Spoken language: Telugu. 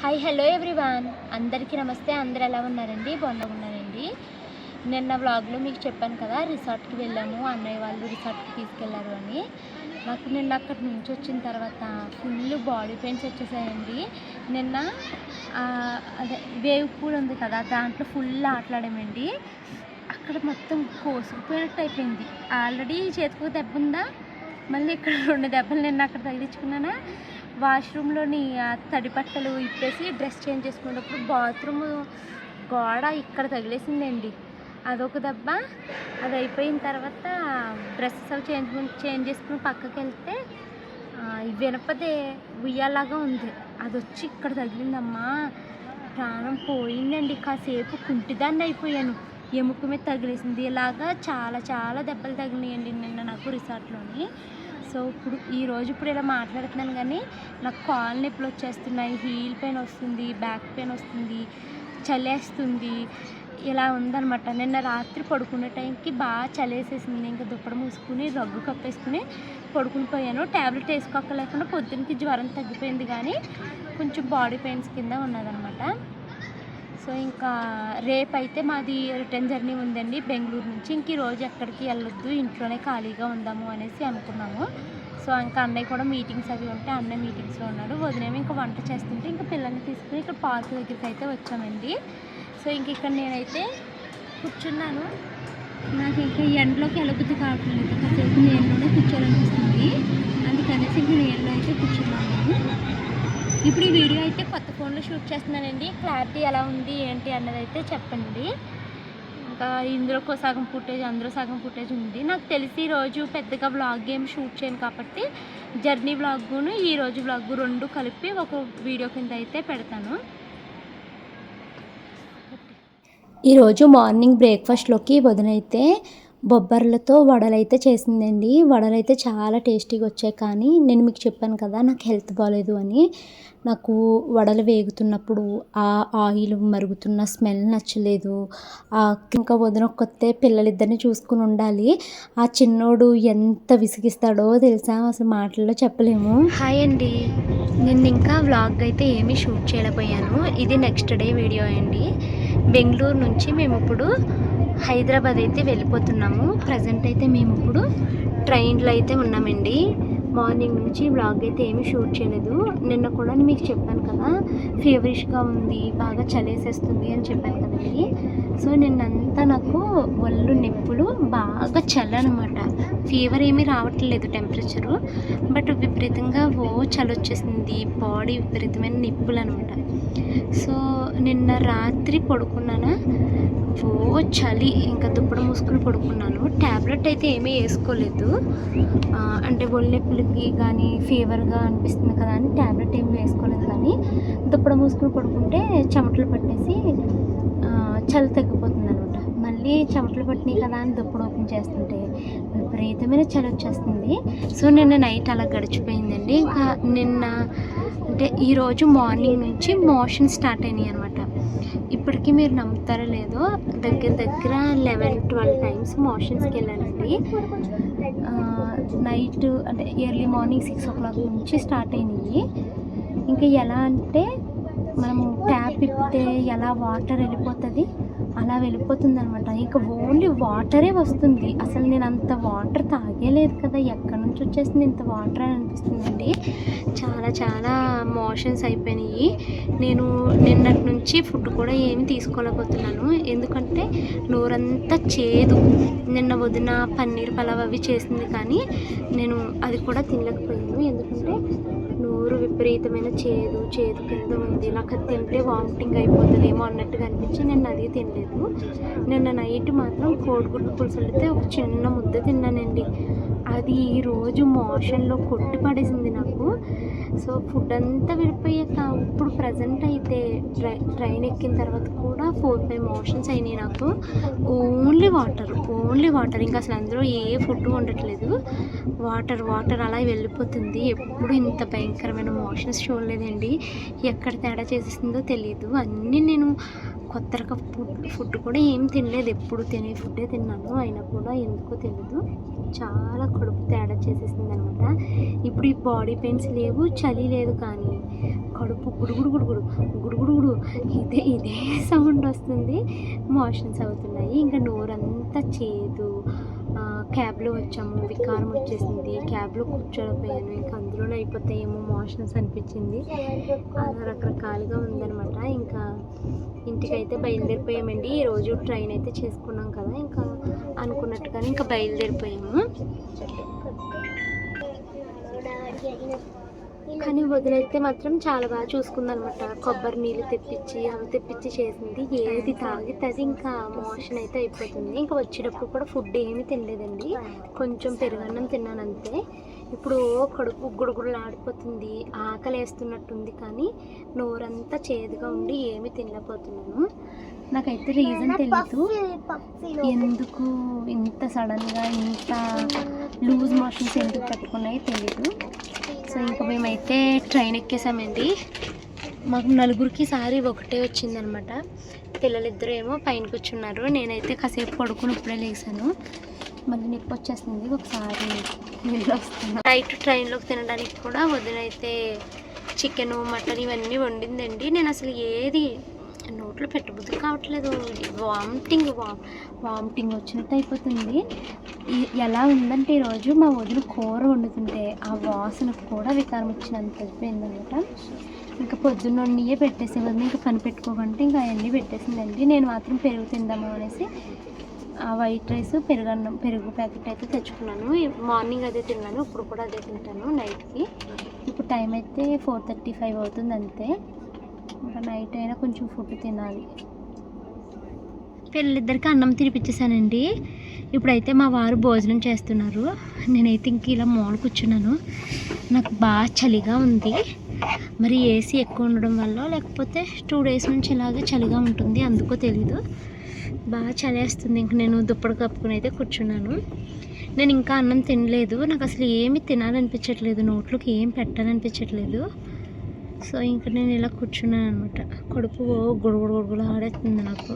హాయ్ హలో ఎవ్రీవన్, అందరికీ నమస్తే. అందరు ఎలా ఉన్నారండి? బాగున్నారండి. నిన్న వ్లాగ్లో మీకు చెప్పాను కదా, రిసార్ట్కి వెళ్ళాము. అన్నయ్య వాళ్ళు రిసార్ట్కి తీసుకెళ్లారు అని. నాకు నిన్న అక్కడి నుంచి వచ్చిన తర్వాత ఫుల్ బాడీ పెయిన్స్ వచ్చేసాయండి. నిన్న అదే వేవ్ పూల్ ఉంది కదా, దాంట్లో ఫుల్ ఆటలాడామండి. అక్కడ మొత్తం కోసుకుపోయినట్టు అయిపోయింది. ఆల్రెడీ చేతికి దెబ్బ ఉందా, మళ్ళీ ఇక్కడ 2 దెబ్బలు నిన్న అక్కడ తగిలించుకున్నానా. వాష్రూమ్లోని తడి బట్టలు ఇప్పేసి డ్రెస్ చేంజ్ చేసుకునేటప్పుడు బాత్రూమ్ గోడ ఇక్కడ తగిలేసిందండి. అదొక దెబ్బ. అది అయిపోయిన తర్వాత డ్రెస్సెస్ అవి చేంజ్ చేసుకుని పక్కకి వెళ్తే వినపదే ఉయ్యాలాగా ఉంది, అది వచ్చి ఇక్కడ తగిలిందమ్మా. ప్రాణం పోయిందండి. కాసేపు కుంటిదాన్ని అయిపోయాను. ఎముక మీద తగిలేసింది. ఇలాగా చాలా చాలా దెబ్బలు తగిలినాయండి నిన్న నాకు రిసార్ట్లోని. సో ఇప్పుడు ఇలా మాట్లాడుతున్నాను కానీ నాకు కాలు నొప్పులు వచ్చేస్తున్నాయి, హీల్ పెయిన్ వస్తుంది, బ్యాక్ పెయిన్ వస్తుంది, చలేస్తుంది, ఇలా ఉందన్నమాట. నిన్న రాత్రి పడుకునే టైంకి బాగా చలేసేసింది. ఇంకా దుప్పటి మూసుకుని రగ్గు కప్పేసుకుని పడుకుని పోయాను. ట్యాబ్లెట్ వేసుకోలేకుండా పొద్దున్నకి జ్వరం తగ్గిపోయింది, కానీ కొంచెం బాడీ పెయిన్స్ కింద ఉన్నదనమాట. సో ఇంకా రేపైతే మాది రిటర్న్ జర్నీ ఉందండి బెంగళూరు నుంచి. ఇంక ఈరోజు ఎక్కడికి వెళ్ళొద్దు, ఇంట్లోనే ఖాళీగా ఉందాము అనేసి అనుకున్నాము. సో ఇంకా అన్నయ్య కూడా మీటింగ్స్ అవి ఉంటే అన్నయ్య మీటింగ్స్లో ఉన్నాడు. వదిలేమో ఇంకా వంట చేస్తుంటే ఇంకా పిల్లల్ని తీసుకుని ఇక్కడ పార్క్ దగ్గరికి అయితే వచ్చామండి. సో ఇంక ఇక్కడ నేనైతే కూర్చున్నాను. నాకు ఇంకా ఎండలోకి వెళ్ళబుద్ధి కావట్లేదు. కాసేపు నేనులోనే కూర్చోాలనిపిస్తుంది. అందుకనేసి ఇంక నేనులో అయితే కూర్చున్నాను. ఇప్పుడు ఈ వీడియో అయితే కొత్త ఫోన్లో షూట్ చేస్తున్నానండి. క్లారిటీ ఎలా ఉంది ఏంటి అన్నది అయితే చెప్పండి. ఇంకా ఇందులో సగం ఫుటేజ్, అందులో సగం ఫుటేజ్ ఉంది. నాకు తెలిసి ఈరోజు పెద్దగా వ్లాగ్ ఏం షూట్ చేయను కాబట్టి జర్నీ వ్లాగ్ను ఈరోజు వ్లాగ్ 2 కలిపి ఒక వీడియో కింద అయితే పెడతాను. ఈరోజు మార్నింగ్ బ్రేక్ఫాస్ట్లోకి వదినైతే బొబ్బర్లతో వడలైతే చేసిందండి. వడలైతే చాలా టేస్టీగా వచ్చాయి. కానీ నేను మీకు చెప్పాను కదా, నాకు హెల్త్ బాగాలేదు అని. నాకు వడలు వేగుతున్నప్పుడు ఆ ఆయిల్ మరుగుతున్న స్మెల్ నచ్చలేదు. ఇంకా వదిన కొత్తే పిల్లలిద్దరిని చూసుకుని ఉండాలి. ఆ చిన్నోడు ఎంత విసిగిస్తాడో తెలుసా, అసలు మాటల్లో చెప్పలేము. హాయ్ అండి, నేను ఇంకా వ్లాగ్ అయితే ఏమీ షూట్ చేయలేకపోయాను. ఇది నెక్స్ట్ డే వీడియో అండి. బెంగళూరు నుంచి మేము ఇప్పుడు హైదరాబాద్ అయితే వెళ్ళిపోతున్నాము. ప్రజెంట్ అయితే మేము ఇప్పుడు ట్రైన్లో అయితే ఉన్నామండి. మార్నింగ్ నుంచి వ్లాగ్ అయితే ఏమీ షూట్ చేయలేదు. నిన్న కూడా మీకు చెప్పాను కదా, ఫీవరిష్గా ఉంది, బాగా చలేసేస్తుంది అని చెప్పాను కదండి. సో నిన్నంతా నాకు ఒళ్ళు నొప్పులు, బాగా చలి అనమాట. ఫీవర్ ఏమీ రావట్లేదు, టెంపరేచరు, బట్ విపరీతంగా చలి వచ్చేసింది. బాడీ విపరీతమైన నొప్పులు అనమాట. సో నిన్న రాత్రి పడుకున్నానా, చలి, ఇంకా దుప్పటి మూసుకుని పడుకున్నాను. ట్యాబ్లెట్ అయితే ఏమీ వేసుకోలేదు. అంటే ఒళ్ళు నొప్పులకి కానీ ఫీవర్గా అనిపిస్తుంది కదా అని ట్యాబ్లెట్ ఏమీ వేసుకోలేదు. కానీ దుప్పటి మూసుకుని పడుకుంటే చెమటలు పట్టేసి చలి తగ్గిపోతుంది అనమాట. మళ్ళీ చెమటలు పట్టినాయి కదా అని దుప్పటి ఓపెన్ చేస్తుంటే విపరీతమైన చలి వచ్చేస్తుంది. సో నిన్న నైట్ అలా గడిచిపోయిందండి. ఇంకా నిన్న అంటే ఈరోజు మార్నింగ్ నుంచి మోషన్ స్టార్ట్ అయినాయి అనమాట. ఇప్పటికీ మీరు నమ్ముతారో లేదో, దగ్గర 11-12 టైమ్స్ మోషన్స్కి వెళ్ళానండి. నైట్ అంటే ఎర్లీ మార్నింగ్ 6 o'clock నుంచి స్టార్ట్ అయినాయి. ఇంకా ఎలా అంటే మనము ట్యాప్ ఇప్పితే ఎలా వాటర్ వెళ్ళిపోతుంది అలా వెళ్ళిపోతుంది అనమాట. ఇంకా ఓన్లీ వాటరే వస్తుంది. అసలు నేను అంత వాటర్ తాగేలేదు కదా, ఎక్కడి నుంచి వచ్చేసింది ఇంత వాటర్ అని అనిపిస్తుందండి. చాలా చాలా మోషన్స్ అయిపోయినాయి. నేను నిన్నటి నుంచి ఫుడ్ కూడా ఏమి తీసుకోలేకపోతున్నాను, ఎందుకంటే నోరంతా చేదు. నిన్న వదిన పన్నీర్ పలావ్ అవి చేసింది, కానీ నేను అది కూడా తినలేకపోయాను. ఎందుకంటే నోరు విపరీతమైన చేదు కింద ఉంది. నాకు అది తింటే వామిటింగ్ అయిపోతుందేమో అన్నట్టుగా అనిపించి నేను అది తినలేదు. నిన్న నైట్ మాత్రం కోడిగుడ్డు పులుసు అయితే ఒక చిన్న ముద్ద తిన్నానండి. అది ఈరోజు మోషన్లో కొట్టి పడేసింది నాకు. సో ఫుడ్ అంతా విడిపోయాక ఇప్పుడు ప్రజెంట్ అయితే ట్రైన్ ఎక్కిన తర్వాత కూడా 4-5 మోషన్స్ అయినాయి నాకు. ఓన్లీ వాటర్, ఇంకా అసలు అందులో ఏ ఫుడ్ ఉండట్లేదు. వాటర్ అలా వెళ్ళిపోతుంది. ఎప్పుడు ఇంత భయంకరమైన మోషన్స్ చూడలేదండి. ఎక్కడ తేడా చేసేసిందో తెలియదు. అన్నీ నేను కొత్త రకం ఫుడ్ కూడా ఏం తినలేదు, ఎప్పుడు తినే ఫుడ్డే తిన్నాను. అయినా కూడా ఎందుకో తెలీదు, చాలా కడుపు తేడా చేసేసింది అనమాట. ఇప్పుడు ఈ బాడీ పెయిన్స్ లేవు, చలి లేదు, కానీ కడుపు గుడుగుడు గుడుగుడు గుడుగుడు ఇదే సౌండ్ వస్తుంది. మోషన్స్ అవుతున్నాయి. ఇంకా నోరంతా చేదు. క్యాబ్లో వచ్చాము, వికారం వచ్చేసింది. క్యాబ్లో కూర్చోలేకపోయాను. ఇంకా అందులోనే అయిపోతాయేమో మోషన్స్ అనిపించింది. అలా రకరకాలుగా ఉందనమాట. ఇంకా ఇంటికైతే బయలుదేరిపోయామండి. ఈరోజు ట్రైన్ అయితే చేసుకున్నాం కదా, ఇంకా అనుకున్నట్టుగానే ఇంకా బయలుదేరిపోయాము. కానీ వదిలైతే మాత్రం చాలా బాగా చూసుకుందనమాట. కొబ్బరి నీళ్ళు తెప్పించి అవి తెప్పించి చేసింది. ఏది తాగితే అది ఇంకా మోషన్ అయితే అయిపోతుంది. ఇంకా వచ్చేటప్పుడు కూడా ఫుడ్ ఏమీ తినలేదండి. కొంచెం పెరుగన్నం తిన్నాను అంతే. ఇప్పుడు కడుపు గుడుగుడులాడిపోతుంది, ఆకలి వేస్తున్నట్టుంది, కానీ నోరంతా చేదుగా ఉండి ఏమీ తినలేకపోతున్నాను. నాకైతే రీజన్ తెలీదు, ఎందుకు ఇంత సడన్గా ఇంత లూజ్ మోషన్స్ ఎందుకు పెట్టుకున్నాయో తెలీదు. సో ఇంకా మేమైతే ట్రైన్ ఎక్కేసామండి. మాకు నలుగురికి సారి ఒకటే వచ్చిందనమాట. పిల్లలిద్దరూ ఏమో పైన కూర్చున్నారు. నేనైతే కాసేపు పడుకుని ఇప్పుడే లేసాను. మళ్ళీ నొప్పి వచ్చేస్తుంది. ఒకసారి నీళ్ళు వస్తున్నాను. నైట్ ట్రైన్లోకి తినడానికి కూడా వదినైతే చికెను మటన్ ఇవన్నీ వండిందండి. నేను అసలు ఏది నోట్లో పెట్టబుద్ధి కావట్లేదు. వామిటింగ్ వచ్చినట్టు అయిపోతుంది. ఎలా ఉందంటే ఈరోజు మా వదిన కూర వండుతుంటే ఆ వాసనకు కూడా వికారం వచ్చినంత అయిపోయిందనమాట. ఇంకా పొద్దున్నయే పెట్టేసే వదిన ఇంకా పని పెట్టుకోకంటే ఇంకా అవన్నీ పెట్టేసిందండి. నేను మాత్రం పెరుగు తిందాము అనేసి ఆ వైట్ రైస్ పెరుగు ప్యాకెట్ అయితే తెచ్చుకున్నాను. మార్నింగ్ అదే తిన్నాను, ఇప్పుడు కూడా అదే తింటాను నైట్కి. ఇప్పుడు టైం అయితే 4:35 అవుతుంది అంతే. ఇంకా నైట్ అయినా కొంచెం ఫుడ్ తినాలి. పిల్లలిద్దరికి అన్నం తినిపించేసానండి. ఇప్పుడైతే మా వారు భోజనం చేస్తున్నారు. నేనైతే ఇంక ఇలా మూల కూర్చున్నాను. నాకు బాగా చలిగా ఉంది. మరి ఏసీ ఎక్కువ ఉండడం వల్ల, లేకపోతే 2 days నుంచి ఇలాగే చలిగా ఉంటుంది, అందుకో తెలీదు. బాగా చలేస్తుంది. ఇంక నేను దుప్పటి కప్పుకుని అయితే కూర్చున్నాను. నేను ఇంకా అన్నం తినలేదు. నాకు అసలు ఏమి తినాలనిపించట్లేదు, నోట్లోకి ఏం పెట్టాలనిపించట్లేదు. సో ఇంకా నేను ఇలా కూర్చున్నాను అనమాట. కడుపు గుడుగుడు ఆడేస్తుంది నాకు.